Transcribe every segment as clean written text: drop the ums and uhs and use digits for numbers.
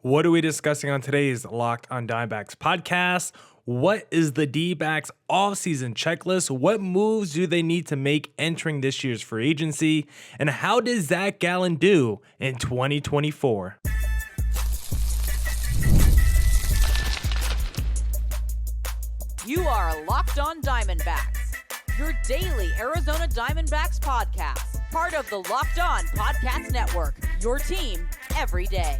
What are we discussing on today's Locked On Diamondbacks podcast? What is the Dbacks Offseason Checklist? What moves do they need to make entering this year's free agency? And how did Zac Gallen do in 2024? You are Locked On Diamondbacks, your daily Arizona Diamondbacks podcast, part of the Locked On Podcast Network, your team every day.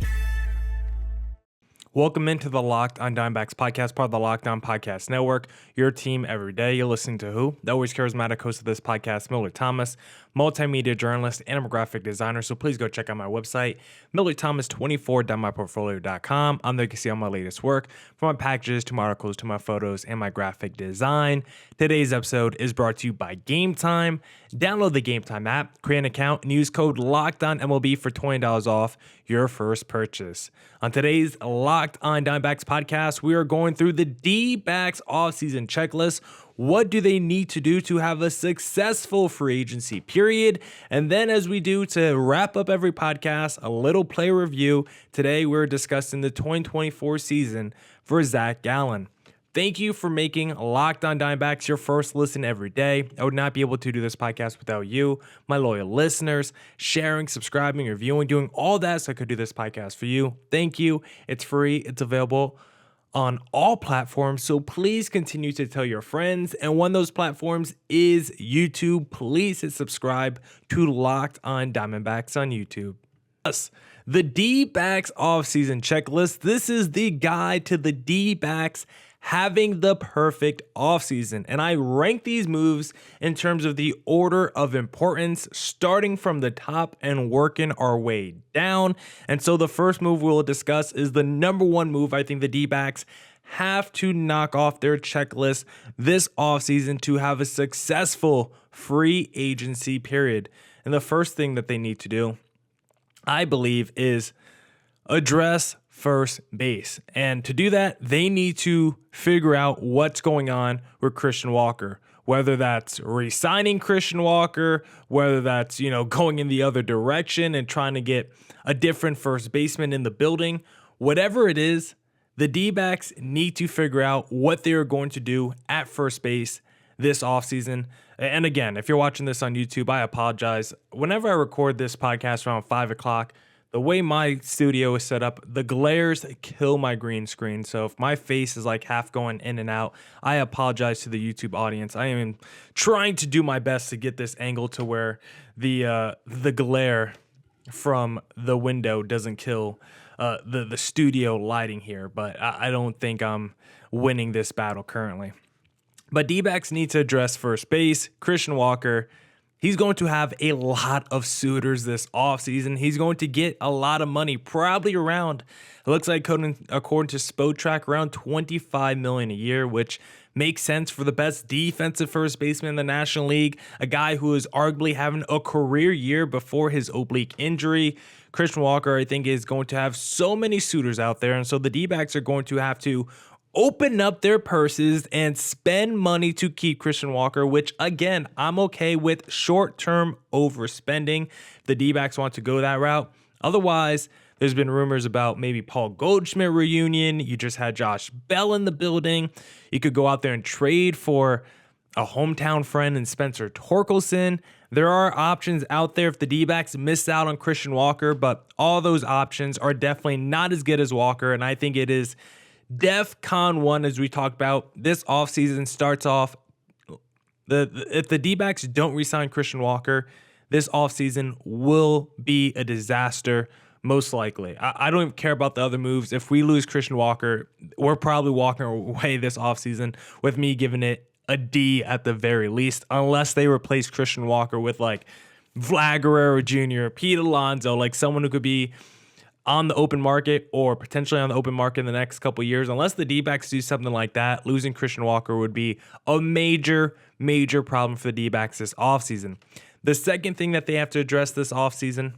Welcome into the Locked On Diamondbacks podcast, part of the Locked On Podcast Network, your team every day. You're listening to who? The always charismatic host of this podcast, Millard Thomas, multimedia journalist and a graphic designer. So please go check out my website, MillardThomas24.myportfolio.com. On there you can see all my latest work, from my packages to my articles to my photos and my graphic design. Today's episode is brought to you by GameTime. Download the GameTime app, create an account, and use code LOCKEDONMLB for $20 off your first purchase. On today's Locked On Diamondbacks podcast, we are going through the Dbacks Offseason Checklist. What do they need to do to have a successful free agency period? And then as we do to wrap up every podcast, a little player review. Today we're discussing the 2024 season for Zac Gallen. Thank you for making Locked On Diamondbacks your first listen every day. I would not be able to do this podcast without you, my loyal listeners, sharing, subscribing, reviewing, doing all that so I could do this podcast for you. Thank you. It's free. It's available on all platforms, so please continue to tell your friends. And one of those platforms is YouTube. Please hit subscribe to Locked On Diamondbacks on YouTube. Plus, the Dbacks Offseason Checklist. This is the guide to the Dbacks having the perfect offseason. And I rank these moves in terms of the order of importance, starting from the top and working our way down. And so the first move we'll discuss is the number one move I think the Dbacks have to knock off their checklist this offseason to have a successful free agency period. And the first thing that they need to do, I believe, is address first base. And to do that, they need to figure out what's going on with Christian Walker, whether that's re-signing Christian Walker, whether that's, going in the other direction and trying to get a different first baseman in the building. Whatever it is, the D-backs need to figure out what they are going to do at first base this offseason. And again, if you're watching this on YouTube, I apologize. Whenever I record this podcast around 5 o'clock, the way my studio is set up, the glares kill my green screen. So if my face is like half going in and out, I apologize to the YouTube audience. I am trying to do my best to get this angle to where the glare from the window doesn't kill the studio lighting here. But I don't think I'm winning this battle currently. But D-backs need to address first base. Christian Walker, he's going to have a lot of suitors this offseason. He's going to get a lot of money, probably around, it looks like according to Spotrac, around $25 million a year, which makes sense for the best defensive first baseman in the National League, a guy who is arguably having a career year before his oblique injury. Christian Walker, I think, is going to have so many suitors out there, and so the D-backs are going to have to open up their purses and spend money to keep Christian Walker, which, again, I'm okay with short-term overspending if the D-backs want to go that route. Otherwise, there's been rumors about maybe Paul Goldschmidt reunion. You just had Josh Bell in the building. You could go out there and trade for a hometown friend in Spencer Torkelson. There are options out there if the D-backs miss out on Christian Walker, but all those options are definitely not as good as Walker, and I think it is DEFCON 1, as we talked about. This offseason starts off, if the D-backs don't re-sign Christian Walker, this offseason will be a disaster, most likely. I don't even care about the other moves. If we lose Christian Walker, we're probably walking away this offseason with me giving it a D at the very least, unless they replace Christian Walker with like Vlad Guerrero Jr., Pete Alonso, like someone who could be on the open market or potentially on the open market in the next couple of years. Unless the D-backs do something like that, losing Christian Walker would be a major problem for the D-backs this offseason. The second thing that they have to address this offseason,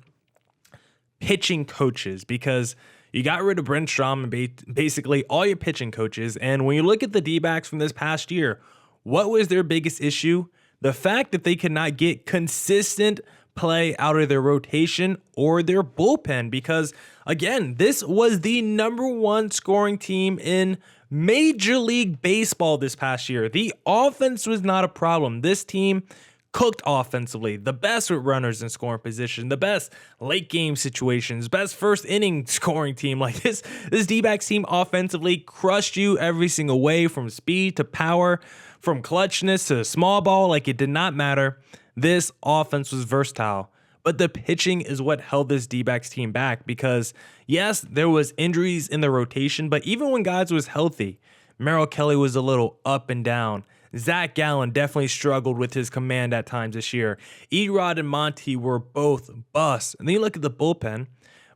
pitching coaches, because you got rid of Brent Strom and basically all your pitching coaches. And when you look at the D-backs from this past year, what was their biggest issue? The fact that they could not get consistent play out of their rotation or their bullpen because, again, this was the #1 scoring team in Major League Baseball this past year. The offense was not a problem. This team cooked offensively, the best with runners in scoring position, the best late game situations, best first inning scoring team. Like this D-backs team offensively crushed you every single way, from speed to power, from clutchness to small ball. Like, it did not matter. This offense was versatile, but the pitching is what held this D-backs team back because, yes, there was injuries in the rotation, but even when guys was healthy, Merrill Kelly was a little up and down. Zac Gallen definitely struggled with his command at times this year. Erod and Monty were both busts. And then you look at the bullpen.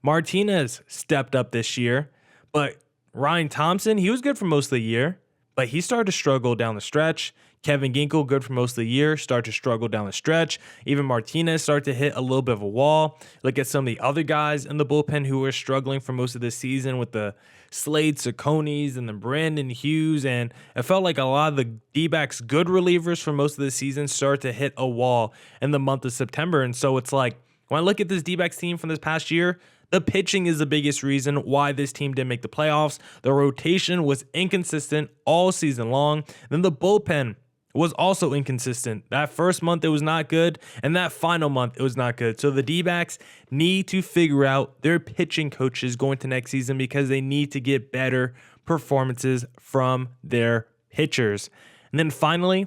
Martinez stepped up this year, but Ryan Thompson, he was good for most of the year, but he started to struggle down the stretch. Kevin Ginkel, good for most of the year, started to struggle down the stretch. Even Martinez started to hit a little bit of a wall. Look at some of the other guys in the bullpen who were struggling for most of the season with the Slade Ciconis and the Brandon Hughes, and it felt like a lot of the D-backs good relievers for most of the season started to hit a wall in the month of September. And so it's like, when I look at this D-backs team from this past year, the pitching is the biggest reason why this team didn't make the playoffs. The rotation was inconsistent all season long. Then the bullpen was also inconsistent. That first month, it was not good, and that final month, it was not good. So the D-backs need to figure out their pitching coaches going to next season because they need to get better performances from their pitchers. And then finally,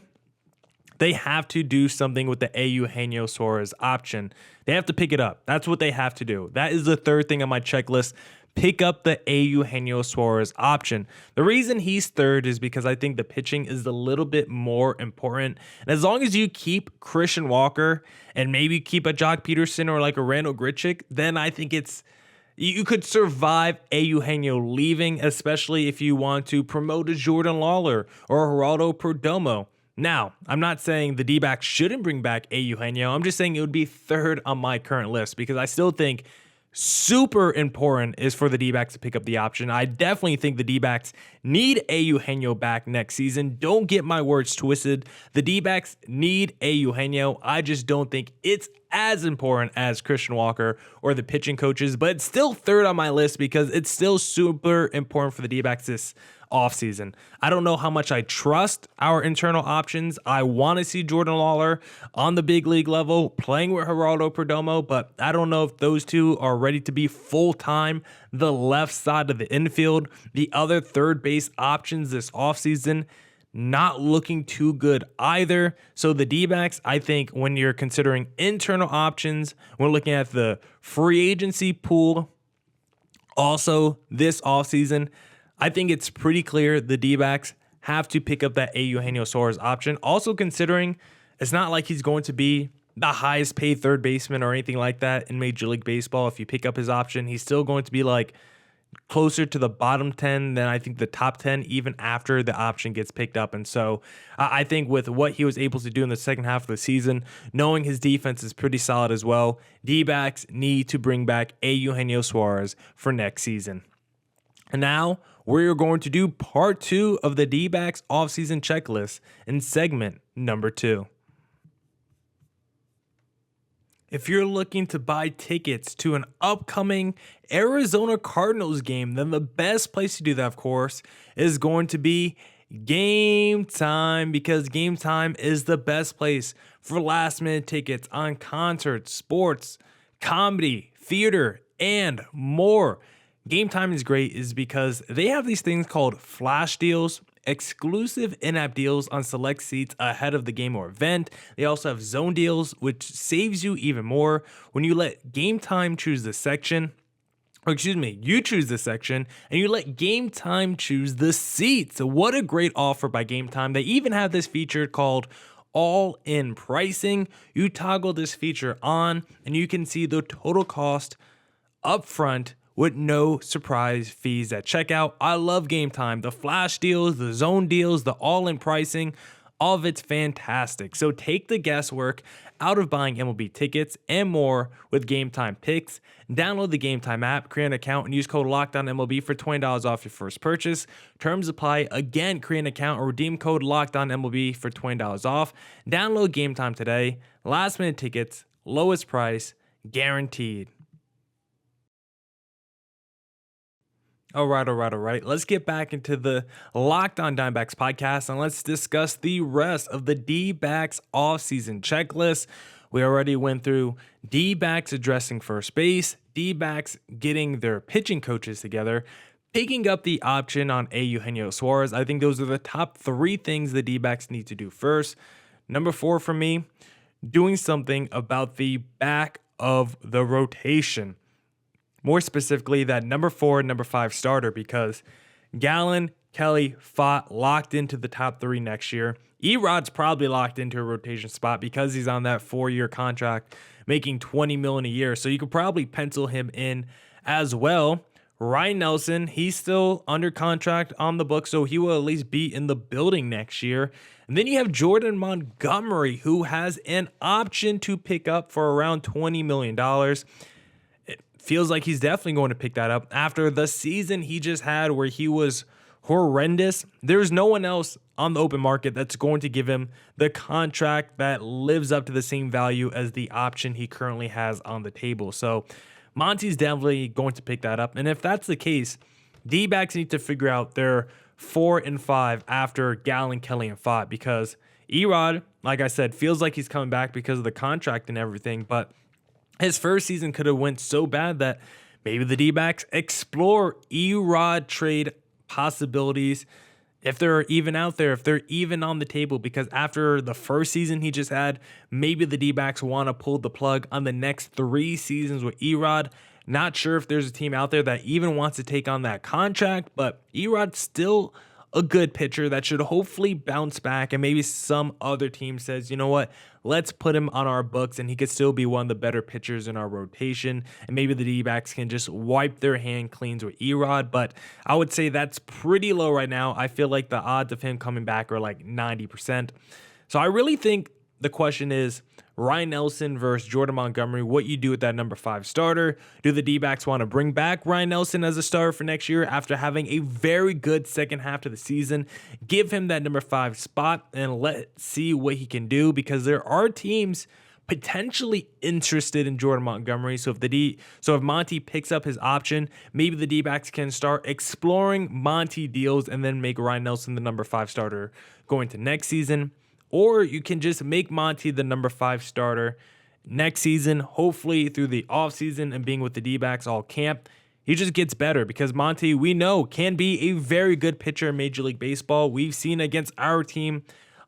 they have to do something with the Eugenio Suarez option. They have to pick it up. That's what they have to do. That is the third thing on my checklist. Pick up the Eugenio Suarez option. The reason he's third is because I think the pitching is a little bit more important. And as long as you keep Christian Walker and maybe keep a Jock Peterson or like a Randall Grichuk, then I think you could survive Eugenio leaving, especially if you want to promote a Jordan Lawler or a Geraldo Perdomo. Now, I'm not saying the D-backs shouldn't bring back Eugenio. I'm just saying it would be third on my current list because I still think super important is for the D-backs to pick up the option. I definitely think the D-backs need Eugenio back next season. Don't get my words twisted. The D-backs need Eugenio. I just don't think it's as important as Christian Walker or the pitching coaches, but it's still third on my list because it's still super important for the D-backs this offseason. I don't know how much I trust our internal options. I want to see Jordan Lawler on the big league level playing with Geraldo Perdomo, but I don't know if those two are ready to be full-time the left side of the infield. The other third base options this offseason, not looking too good either. So the D-backs, I think when you're considering internal options, when looking at the free agency pool, also this offseason, I think it's pretty clear the D-backs have to pick up that Eugenio Suarez option. Also considering it's not like he's going to be the highest paid third baseman or anything like that in Major League Baseball. If you pick up his option, he's still going to be like closer to the bottom 10 than I think the top 10 even after the option gets picked up. And so I think with what he was able to do in the second half of the season, knowing his defense is pretty solid as well, D-backs need to bring back Eugenio Suarez for next season. And now we're going to do part 2 of the D-backs offseason checklist in segment number 2. If you're looking to buy tickets to an upcoming Arizona Cardinals game, then the best place to do that, of course, is going to be GameTime, because GameTime is the best place for last-minute tickets on concerts, sports, comedy, theater, and more. GameTime is great is because they have these things called flash deals, exclusive in-app deals on select seats ahead of the game or event. They also have zone deals, which saves you even more when you let GameTime choose the section. You choose the section and you let GameTime choose the seats. So what a great offer by GameTime. They even have this feature called all-in pricing. You toggle this feature on and you can see the total cost up front with no surprise fees at checkout. I love GameTime. The flash deals, the zone deals, the all-in pricing, all of it's fantastic. So take the guesswork out of buying MLB tickets and more with GameTime Picks. Download the GameTime app, create an account, and use code LOCKEDONMLB for $20 off your first purchase. Terms apply. Again, create an account or redeem code LOCKEDONMLB for $20 off. Download GameTime today. Last minute tickets, lowest price, guaranteed. All right. Let's get back into the Locked On Diamondbacks podcast and let's discuss the rest of the Dbacks offseason checklist. We already went through Dbacks addressing first base, Dbacks getting their pitching coaches together, picking up the option on Eugenio Suarez. I think those are the top 3 things the Dbacks need to do first. Number 4 for me, doing something about the back of the rotation. More specifically, that number 4 and number 5 starter, because Gallen, Kelly, Fott locked into the top 3 next year. Erod's probably locked into a rotation spot because he's on that 4-year contract, making $20 million a year. So you could probably pencil him in as well. Ryan Nelson, he's still under contract on the book, so he will at least be in the building next year. And then you have Jordan Montgomery, who has an option to pick up for around $20 million. Feels like he's definitely going to pick that up after the season he just had where he was horrendous. There's no one else on the open market that's going to give him the contract that lives up to the same value as the option he currently has on the table. So Monty's definitely going to pick that up. And if that's the case, D-backs need to figure out their 4 and 5 after Gallen, Kelly, and Fott, because Erod, like I said, feels like he's coming back because of the contract and everything, but his first season could have went so bad that maybe the D-backs explore Erod trade possibilities if they're even out there, if they're even on the table, because after the first season he just had, maybe the D-backs want to pull the plug on the next 3 seasons with Erod. Not sure if there's a team out there that even wants to take on that contract, but Erod's still a good pitcher that should hopefully bounce back, and maybe some other team says, you know what, let's put him on our books and he could still be one of the better pitchers in our rotation, and maybe the D-backs can just wipe their hand cleans with Erod. But I would say that's pretty low right now. I feel like the odds of him coming back are like 90%. So I really think the question is Ryan Nelson versus Jordan Montgomery, what you do with that number 5 starter. Do the D-backs want to bring back Ryan Nelson as a starter for next year after having a very good second half to the season? Give him that number 5 spot and let's see what he can do, because there are teams potentially interested in Jordan Montgomery. So if Monty picks up his option, maybe the D-backs can start exploring Monty deals and then make Ryan Nelson the number 5 starter going to next season. Or you can just make Monty the number 5 starter next season, hopefully through the offseason and being with the D-backs all camp. He just gets better, because Monty, we know, can be a very good pitcher in Major League Baseball. We've seen against our team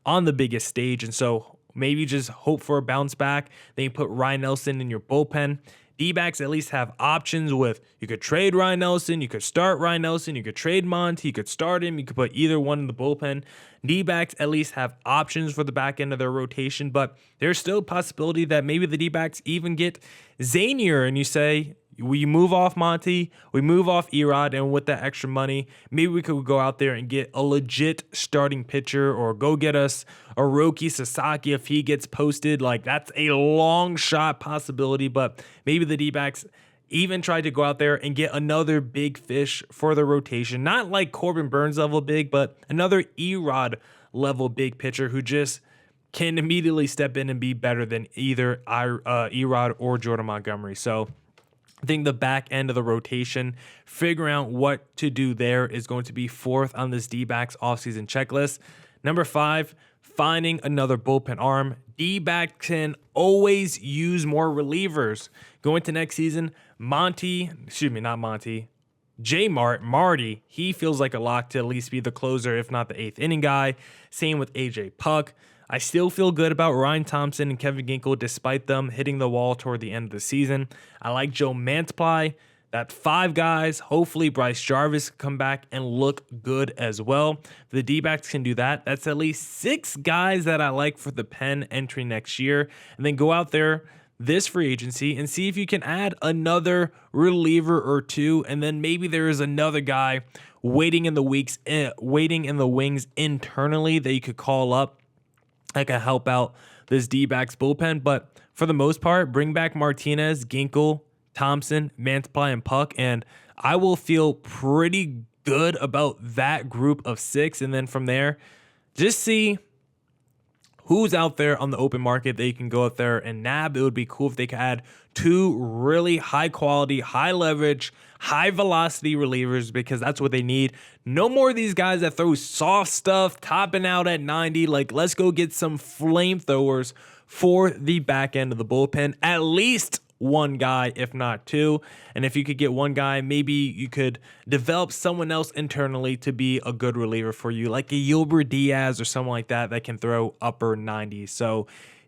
on the biggest stage. And so maybe just hope for a bounce back. Then you put Ryan Nelson in your bullpen. D-backs at least have options with, you could trade Ryan Nelson, you could start Ryan Nelson, you could trade Monty, you could start him, you could put either one in the bullpen. D-backs at least have options for the back end of their rotation, but there's still a possibility that maybe the D-backs even get zanier and you say, we move off Monty, we move off Erod, and with that extra money, maybe we could go out there and get a legit starting pitcher, or go get us a Roki Sasaki if he gets posted. Like, that's a long shot possibility, but maybe the D-backs even tried to go out there and get another big fish for the rotation. Not like Corbin Burns level big, but another Erod level big pitcher who just can immediately step in and be better than either Erod or Jordan Montgomery. So I think the back end of the rotation, figuring out what to do there, is going to be 4th on this D-backs offseason checklist. Number 5, finding another bullpen arm. D-backs can always use more relievers. Going to next season, Marty, he feels like a lock to at least be the closer, if not the 8th inning guy. Same with AJ Puck. I still feel good about Ryan Thompson and Kevin Ginkel despite them hitting the wall toward the end of the season. I like Joe Mantiply. That 5 guys, hopefully Bryce Jarvis can come back and look good as well. If the D-backs can do that, that's at least 6 guys that I like for the pen entry next year. And then go out there this free agency and see if you can add another reliever or 2. And then maybe there is another guy waiting in the wings internally that you could call up that can help out this D-backs bullpen. But for the most part, bring back Martinez, Ginkel, Thompson, Mantiply, and Puck, and I will feel pretty good about that group of 6. And then from there, just see who's out there on the open market that you can go out there and nab. It would be cool if they could add two really high quality, high leverage, high velocity relievers, because that's what they need. No more of these guys that throw soft stuff, topping out at 90. Like, let's go get some flamethrowers for the back end of the bullpen. At least one guy, if not two. And if you could get one guy, maybe you could develop someone else internally to be a good reliever for you, like a Yulbert Diaz or someone like that that can throw upper 90s. So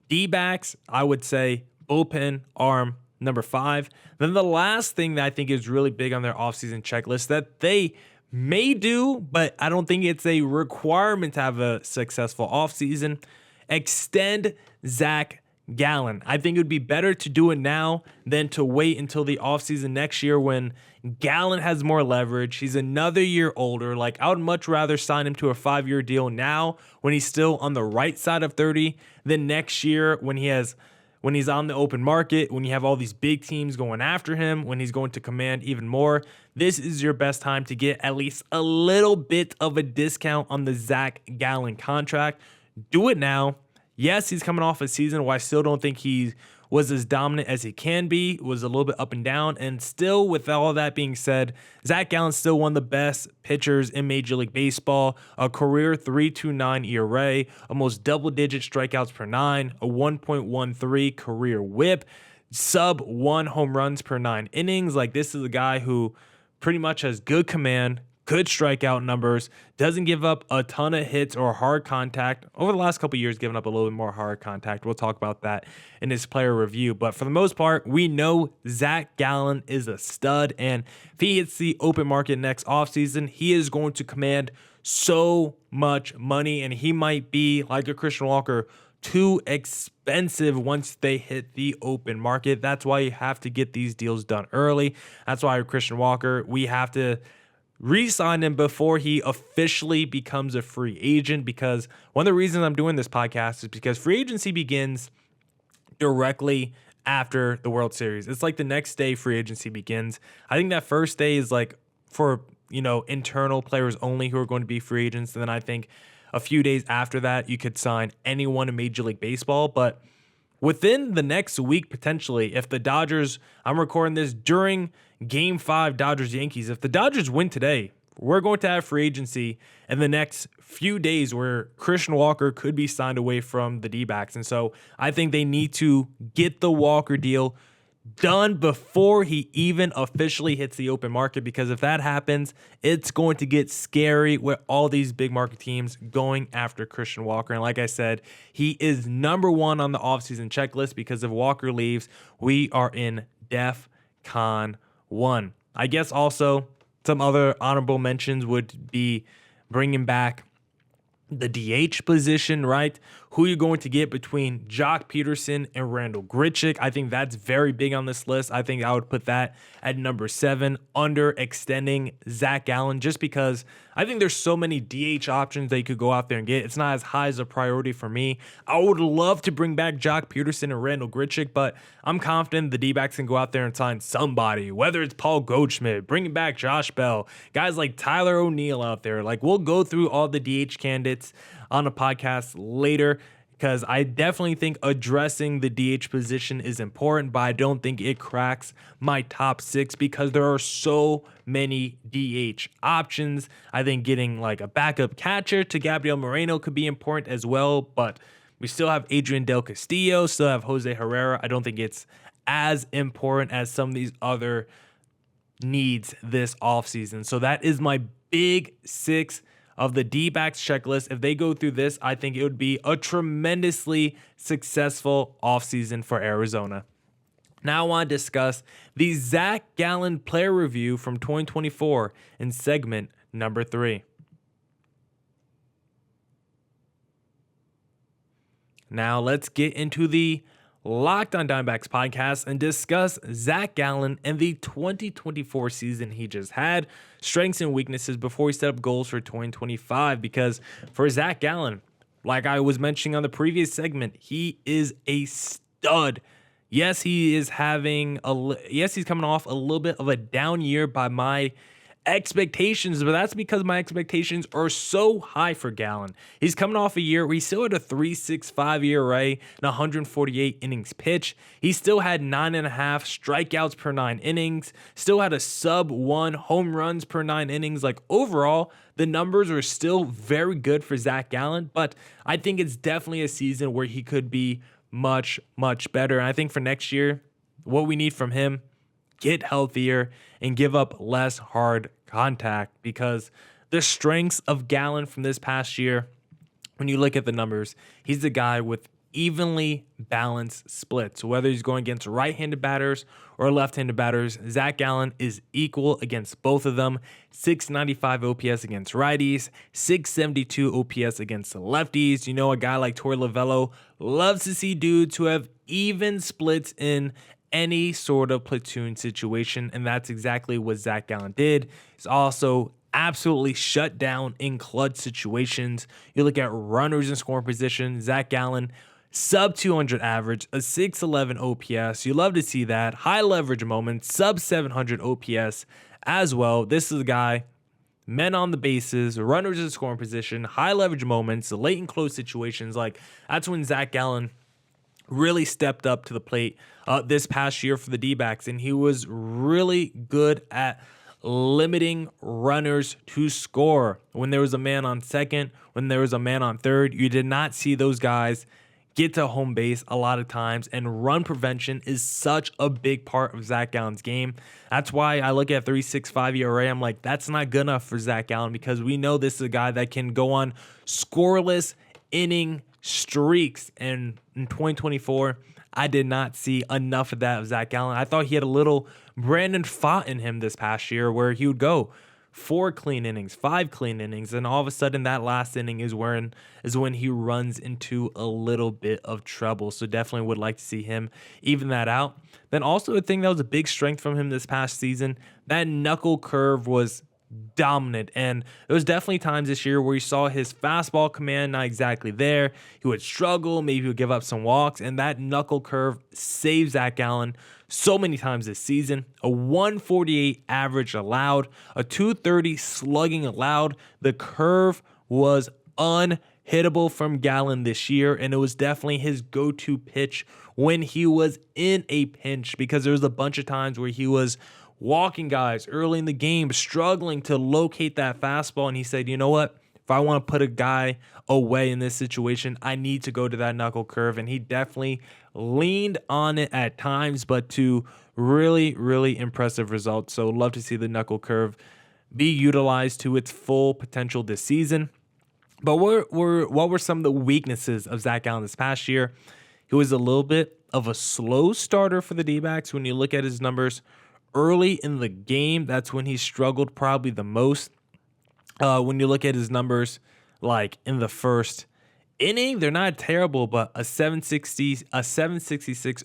Dbacks, I would say bullpen arm number 5. Then the last thing that I think is really big on their offseason checklist that they may do, but I don't think it's a requirement to have a successful offseason, extend Zac Gallen. I think it would be better to do it now than to wait until the offseason next year when Gallen has more leverage. He's another year older. Like, I would much rather sign him to a 5-year deal now when he's still on the right side of 30 than next year when he's on the open market, when you have all these big teams going after him, when he's going to command even more. This is your best time to get at least a little bit of a discount on the Zac Gallen contract. Do it now. Yes, he's coming off a season where I still don't think he was as dominant as he can be. Was a little bit up and down. And still, with all that being said, Zac Gallen's still one of the best pitchers in Major League Baseball. A career 3.29 ERA, almost double-digit strikeouts per 9, a 1.13 career whip, sub 1 home runs per 9 innings. Like, this is a guy who pretty much has good command, good strikeout numbers, doesn't give up a ton of hits or hard contact. Over the last couple of years, giving up a little bit more hard contact. We'll talk about that in his player review. But for the most part, we know Zac Gallen is a stud. And if he hits the open market next offseason, he is going to command so much money. And he might be, like a Christian Walker, too expensive once they hit the open market. That's why you have to get these deals done early. That's why Christian Walker, we have to re-sign him before he officially becomes a free agent, because one of the reasons I'm doing this podcast is because free agency begins directly after the World Series. It's like the next day free agency begins. I think that first day is like for, internal players only who are going to be free agents. And then I think a few days after that, you could sign anyone in Major League Baseball. But within the next week, potentially, if the Dodgers, I'm recording this during Game 5 Dodgers-Yankees, if the Dodgers win today, we're going to have free agency in the next few days where Christian Walker could be signed away from the Dbacks. And so I think they need to get the Walker deal done before he even officially hits the open market, because if that happens, it's going to get scary with all these big market teams going after Christian Walker. And like I said, he is number 1 on the offseason checklist, because if Walker leaves, we are in DEFCON 1. I guess also some other honorable mentions would be bringing back the DH position, right? Who you're going to get between Jock Peterson and Randall Grichuk. I think that's very big on this list. I think I would put that at number 7 under extending Zac Gallen, just because I think there's so many DH options that you could go out there and get. It's not as high as a priority for me. I would love to bring back Jock Peterson and Randall Grichuk, but I'm confident the D-backs can go out there and sign somebody, whether it's Paul Goldschmidt, bringing back Josh Bell, guys like Tyler O'Neill out there. Like, we'll go through all the DH candidates on a podcast later, because I definitely think addressing the DH position is important, but I don't think it cracks my top 6 because there are so many DH options. I think getting like a backup catcher to Gabriel Moreno could be important as well, but we still have Adrian Del Castillo, still have Jose Herrera. I don't think it's as important as some of these other needs this offseason. So that is my big 6 of the D-backs checklist. If they go through this, I think it would be a tremendously successful offseason for Arizona. Now I want to discuss the Zac Gallen player review from 2024 in segment number 3. Now let's get into the Locked On Diamondbacks podcast and discuss Zac Gallen and the 2024 season he just had, strengths and weaknesses before he set up goals for 2025. Because for Zac Gallen, like I was mentioning on the previous segment, he is a stud. Yes, he's coming off a little bit of a down year by my expectations, but that's because my expectations are so high for Gallen. He's coming off a year where he still had a 3.65 ERA and 148 innings pitched. He still had 9.5 strikeouts per 9 innings, still had a sub-1 home runs per 9 innings. Like overall, the numbers are still very good for Zac Gallen, but I think it's definitely a season where he could be much, much better. And I think for next year, what we need from him, get healthier and give up less hard contact, because the strengths of Gallen from this past year, when you look at the numbers, he's the guy with evenly balanced splits. Whether he's going against right-handed batters or left-handed batters, Zac Gallen is equal against both of them. 695 OPS against righties, 672 OPS against the lefties. You know, a guy like Torey Lovullo loves to see dudes who have even splits in any sort of platoon situation, and that's exactly what Zac Gallen did. He's also absolutely shut down in clutch situations. You look at runners in scoring position, Zac Gallen, sub 200 average, a 611 OPS. You love to see that. High leverage moments, sub 700 OPS as well. This is a guy, men on the bases, runners in scoring position, high leverage moments, late and close situations. Like, that's when Zac Gallen really stepped up to the plate this past year for the Dbacks, and he was really good at limiting runners to score. When there was a man on second, when there was a man on third, you did not see those guys get to home base a lot of times, and run prevention is such a big part of Zac Gallen's game. That's why I look at 3.65 ERA. I'm like, that's not good enough for Zac Gallen, because we know this is a guy that can go on scoreless inning streaks, and in 2024 I did not see enough of that of Zac Gallen. I thought he had a little Brandon Pfaadt in him this past year, where he would go 4 clean innings, 5 clean innings, and all of a sudden that last inning is when he runs into a little bit of trouble. So definitely would like to see him even that out. Then also a thing that was a big strength from him this past season, that knuckle curve was dominant, and there was definitely times this year where you saw his fastball command not exactly there. He would struggle, maybe he would give up some walks, and that knuckle curve saved Zac Gallen so many times this season. A 148 average allowed, a 230 slugging allowed. The curve was unhittable from Gallen this year, and it was definitely his go-to pitch when he was in a pinch, because there was a bunch of times where he was walking guys early in the game, struggling to locate that fastball, and he said, you know what? If I want to put a guy away in this situation, I need to go to that knuckle curve, and he definitely leaned on it at times, but to really, really impressive results. So love to see the knuckle curve be utilized to its full potential this season. But what were some of the weaknesses of Zac Gallen this past year? He was a little bit of a slow starter for the D-backs. When you look at his numbers early in the game, that's when he struggled probably the most. When you look at his numbers, like in the first inning, they're not terrible, but a 766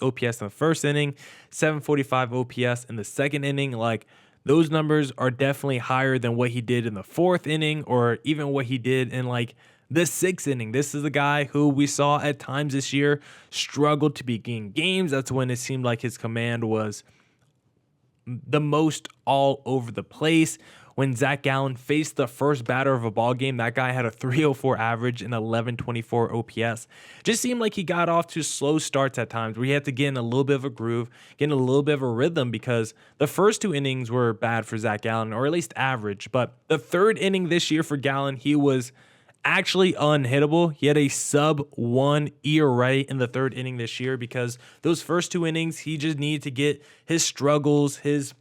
OPS in the first inning, 745 OPS in the second inning, like those numbers are definitely higher than what he did in the fourth inning, or even what he did in like the sixth inning. This is a guy who we saw at times this year struggled to begin games. That's when it seemed like his command was the most all over the place. When Zac Gallen faced the first batter of a ball game, that guy had a 304 average and 1124 OPS. Just seemed like he got off to slow starts at times, where he had to get in a little bit of a groove, get in a little bit of a rhythm, because the first 2 innings were bad for Zac Gallen, or at least average. But the third inning this year for Gallen, he was actually unhittable. He had a sub-1 ERA in the third inning this year, because those first 2 innings, he just needed to get his struggles, his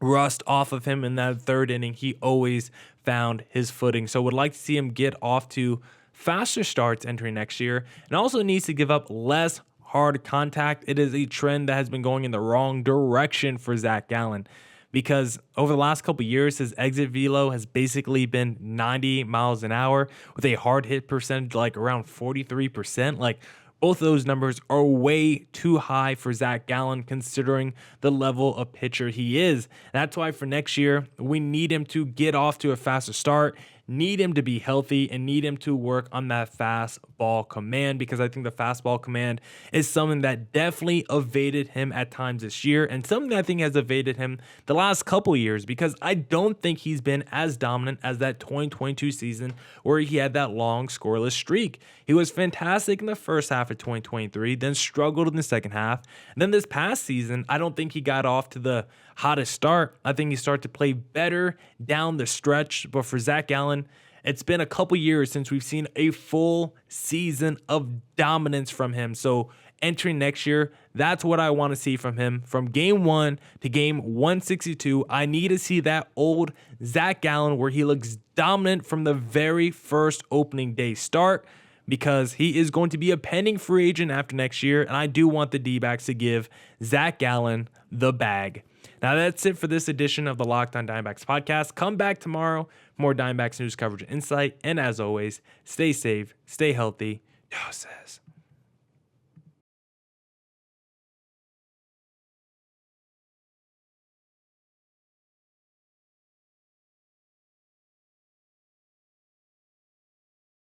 rust off of him. In that third inning, he always found his footing. So would like to see him get off to faster starts entering next year, and also needs to give up less hard contact. It is a trend that has been going in the wrong direction for Zac Gallen, because over the last couple of years, his exit velo has basically been 90 miles an hour with a hard hit percentage like around 43%. Like, both of those numbers are way too high for Zac Gallen, considering the level of pitcher he is. That's why for next year, we need him to get off to a faster start, need him to be healthy and need him to work on that fastball command, because I think the fastball command is something that definitely evaded him at times this year, and something that I think has evaded him the last couple years, because I don't think he's been as dominant as that 2022 season where he had that long scoreless streak. He was fantastic in the first half of 2023, then struggled in the second half. And then this past season, I don't think he got off to the hottest start. I think he started to play better down the stretch. But for Zac Gallen, it's been a couple years since we've seen a full season of dominance from him. So entering next year, that's what I want to see from him. From game 1 to game 162, I need to see that old Zac Gallen where he looks dominant from the very first opening day start, because he is going to be a pending free agent after next year, and I do want the Dbacks to give Zac Gallen the bag. Now that's it for this edition of the Locked On Diamondbacks podcast. Come back tomorrow for more Diamondbacks news coverage and insight, and as always, stay safe, stay healthy. Doses.